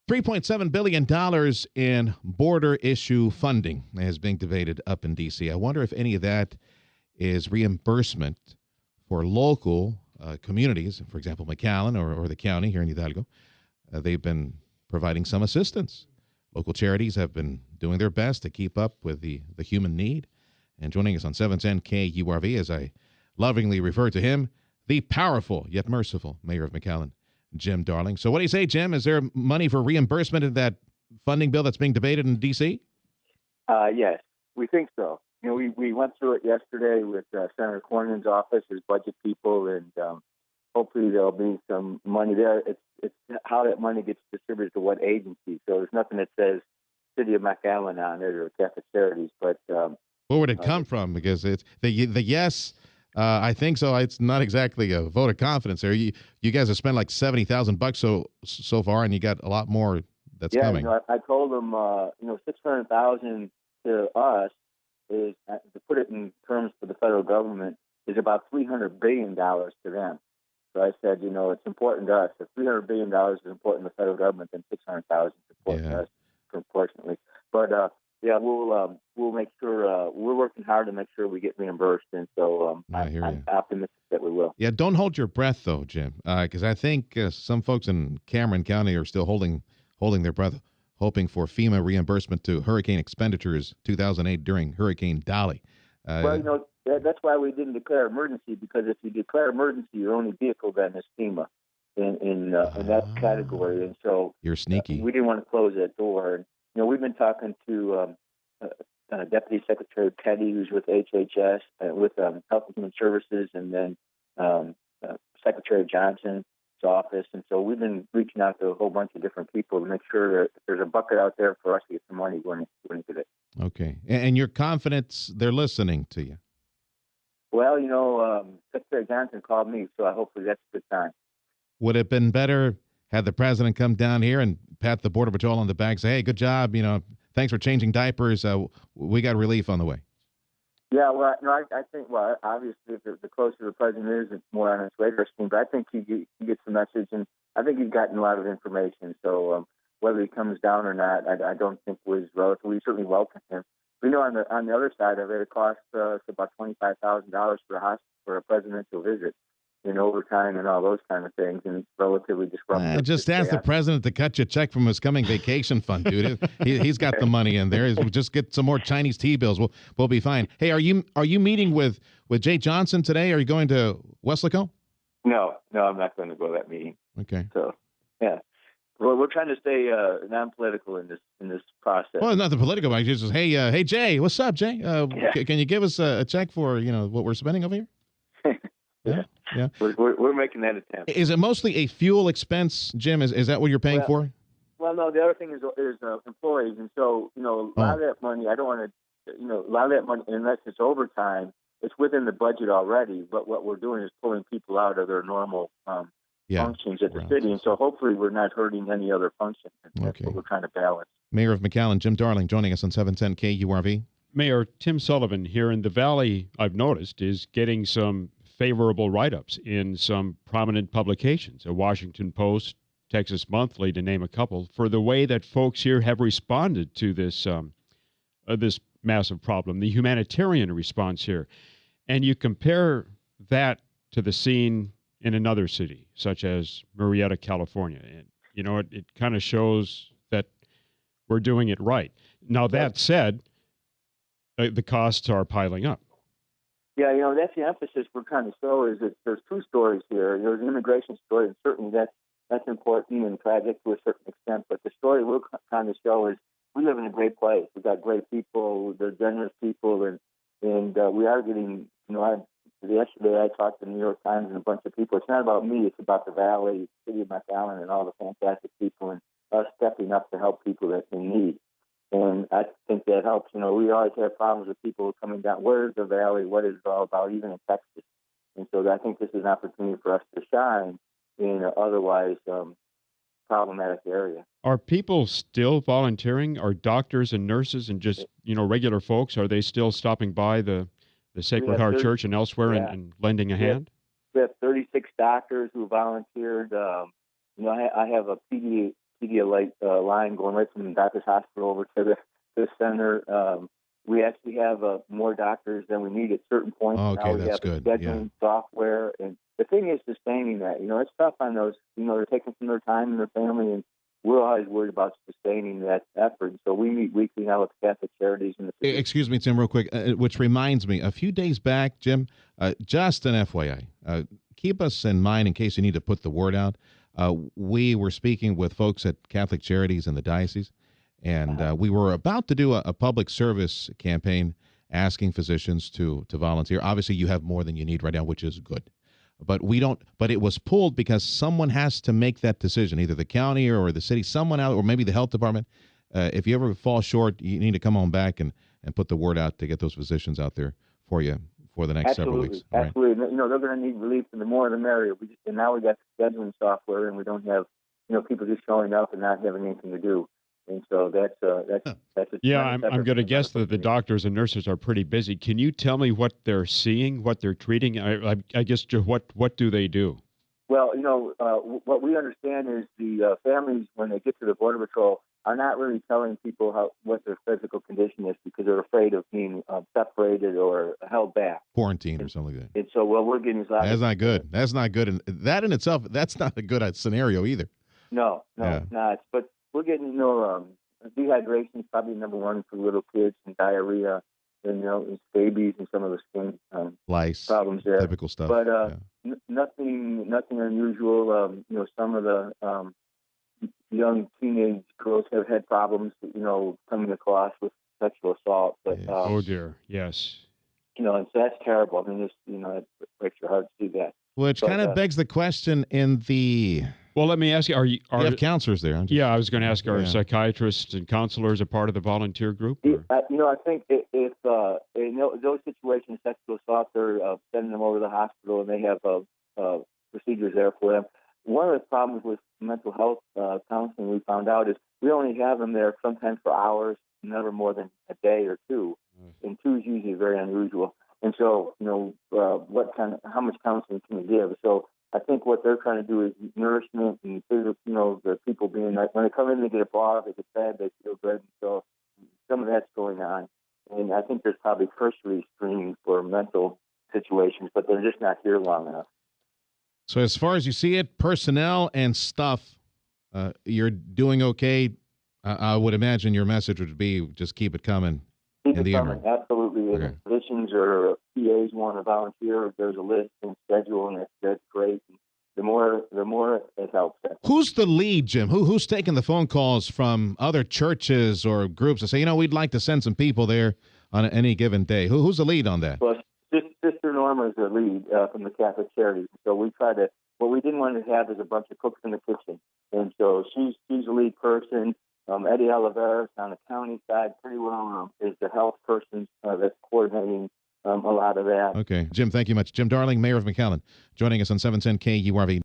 $3.7 billion in border issue funding is being debated up in D.C. I wonder if any of that is reimbursement for local communities, for example, McAllen or the county here in Hidalgo. They've been providing some assistance. Local charities have been doing their best to keep up with the human need. And joining us on 710 KURV, as I lovingly refer to him, the powerful yet merciful Mayor of McAllen, Jim Darling. So what do you say, Jim? Is there money for reimbursement in that funding bill that's being debated in D.C.? Yes, we think so. You know, we went through it yesterday with Senator Cornyn's office, his budget people, and hopefully there'll be some money there. It's how that money gets distributed to what agency. So there's nothing that says City of McAllen on it or Catholic Charities. But where would it come from? Because it's the yes. I think so. It's not exactly a vote of confidence there. You guys have spent like $70,000 so far, and you got a lot more that's coming. Yeah, I told them, $600,000 to us is, to put it in terms for the federal government, is about $300 billion to them. So I said, it's important to us. If $300 billion is important to the federal government, then $600,000 is important to us, proportionately. But we'll make sure we're working hard to make sure we get reimbursed, and so I'm optimistic that we will. Yeah, don't hold your breath though, Jim, because I think some folks in Cameron County are still holding their breath, hoping for FEMA reimbursement to hurricane expenditures 2008 during Hurricane Dolly. That's why we didn't declare emergency, because if you declare emergency, your only vehicle then is FEMA in that category, and so you're sneaky. We didn't want to close that door. And, we've been talking to Deputy Secretary Petty, who's with HHS, with Health and Human Services, and then Secretary Johnson's office. And so we've been reaching out to a whole bunch of different people to make sure that there's a bucket out there for us to get some money going into it. Okay. And you're confident they're listening to you? Well, Secretary Johnson called me, so hopefully that's a good sign. Would it have been better had the president come down here and pat the Border Patrol on the back, say, hey, good job, thanks for changing diapers. We got relief on the way. Yeah, well, I think, obviously, the closer the president is, it's more on his radar screen. But I think he gets the message, and I think he's gotten a lot of information. So whether he comes down or not, I don't think was relative. We certainly welcome him. We know on the other side of it, it costs us about $25,000 for a presidential visit in overtime and all those kind of things, and it's relatively disruptive. Just ask the president to cut you a check from his coming vacation fund, dude. He's got the money in there. Just get some more Chinese T-bills. We'll be fine. Hey, are you meeting with Jay Johnson today? Are you going to Weslaco? No, I'm not going to go to that meeting. Okay. So, yeah. Well, we're trying to stay non-political in this process. Well, not the political, but just hey, Jay, what's up, Jay? Can you give us a check for what we're spending over here? Yeah. We're making that attempt. Is it mostly a fuel expense, Jim? Is that what you're paying for? Well, no. The other thing is employees, and so a lot of that money. I don't want to, a lot of that money, unless it's overtime, it's within the budget already. But what we're doing is pulling people out of their normal functions at the city, and so hopefully we're not hurting any other functions. That's what we're trying to balance. Mayor of McAllen, Jim Darling, joining us on 710 KURV. Mayor Tim Sullivan here in the Valley, I've noticed, is getting some favorable write-ups in some prominent publications, the Washington Post, Texas Monthly, to name a couple, for the way that folks here have responded to this this massive problem, the humanitarian response here. And you compare that to the scene in another city, such as Murrieta, California. And, it kind of shows that we're doing it right. Now, that said, the costs are piling up. Yeah, that's the emphasis we're trying to show, is that there's two stories here. There's an immigration story, and certainly that's important and tragic to a certain extent. But the story we're trying to show is we live in a great place. We've got great people. They're generous people, and we are getting. Yesterday I talked to the New York Times and a bunch of people. It's not about me. It's about the Valley, City of McAllen, and all the fantastic people, and us stepping up to help people that's in need. And I think that helps. We always have problems with people coming down. Where's the Valley? What is it all about, even in Texas? And so I think this is an opportunity for us to shine in an otherwise problematic area. Are people still volunteering? Are doctors and nurses and just, regular folks, are they still stopping by the Sacred Heart Church and elsewhere and lending a hand? We have 36 doctors who volunteered. I have a Pedialyte line going right from the doctor's hospital over to the center. We actually have more doctors than we need at certain points. Okay, now we that's have good. scheduling software, and the thing is sustaining that. It's tough on those. They're taking from their time and their family, and we're always worried about sustaining that effort. So we meet weekly now with Catholic Charities and the. Excuse me, Tim, real quick, which reminds me, a few days back, Jim, just an FYI, keep us in mind in case you need to put the word out. We were speaking with folks at Catholic Charities in the diocese, and we were about to do a public service campaign asking physicians to volunteer. Obviously, you have more than you need right now, which is good. But we don't. But it was pulled because someone has to make that decision, either the county or the city, someone out, or maybe the health department. If you ever fall short, you need to come on back and put the word out to get those physicians out there for you for the next several weeks. Absolutely. Right? They're going to need relief, and the more the merrier. And now we got scheduling software, and we don't have people just showing up and not having anything to do. And so that's a yeah. I'm going to guess that the doctors and nurses are pretty busy. Can you tell me what they're seeing, what they're treating? I guess what do they do? Well, what we understand is the families, when they get to the Border Patrol, are not really telling people what their physical condition is because they're afraid of being separated or held back, quarantined or something like that. And so, we're getting that's not good. That's not good, and that in itself, that's not a good scenario either. No, it's not. But we're getting, dehydration is probably number one for little kids, and diarrhea, and it's babies and some of the skin lice problems there. Typical stuff. But nothing unusual. Some of the young teenage girls have had problems, coming across with sexual assault. But oh dear, yes. And so that's terrible. I mean, it breaks your heart to see that. Which kind of begs the question in the. Well, let me ask you: you have counselors there? Yeah, I was going to ask: are psychiatrists and counselors a part of the volunteer group? I think if in those situations, sexual assault, they're sending them over to the hospital, and they have procedures there for them. One of the problems with mental health counseling we found out is we only have them there sometimes for hours, never more than a day or two, and two is usually very unusual. And so, how much counseling can we give? So I think what they're trying to do is nourishment and physical, the people being like, when they come in, they get a bar, they get fed, they feel good. And so some of that's going on. And I think there's probably cursory screening for mental situations, but they're just not here long enough. So as far as you see it, personnel and stuff, you're doing okay. I would imagine your message would be just keep it coming. Keep it coming, absolutely. Okay. If physicians or PAs want to volunteer, there's a list and schedule, and that's great. The more it helps. Who's the lead, Jim? Who's taking the phone calls from other churches or groups that say, we'd like to send some people there on any given day? Who's the lead on that? Well, Sister Norma is the lead from the Catholic Charities. So we try to. What we didn't want to have is a bunch of cooks in the kitchen, and so she's the lead person. Eddie Oliveras on the county side pretty well is the health person that's coordinating a lot of that. Okay. Jim, thank you much. Jim Darling, Mayor of McAllen, joining us on 710 KURV.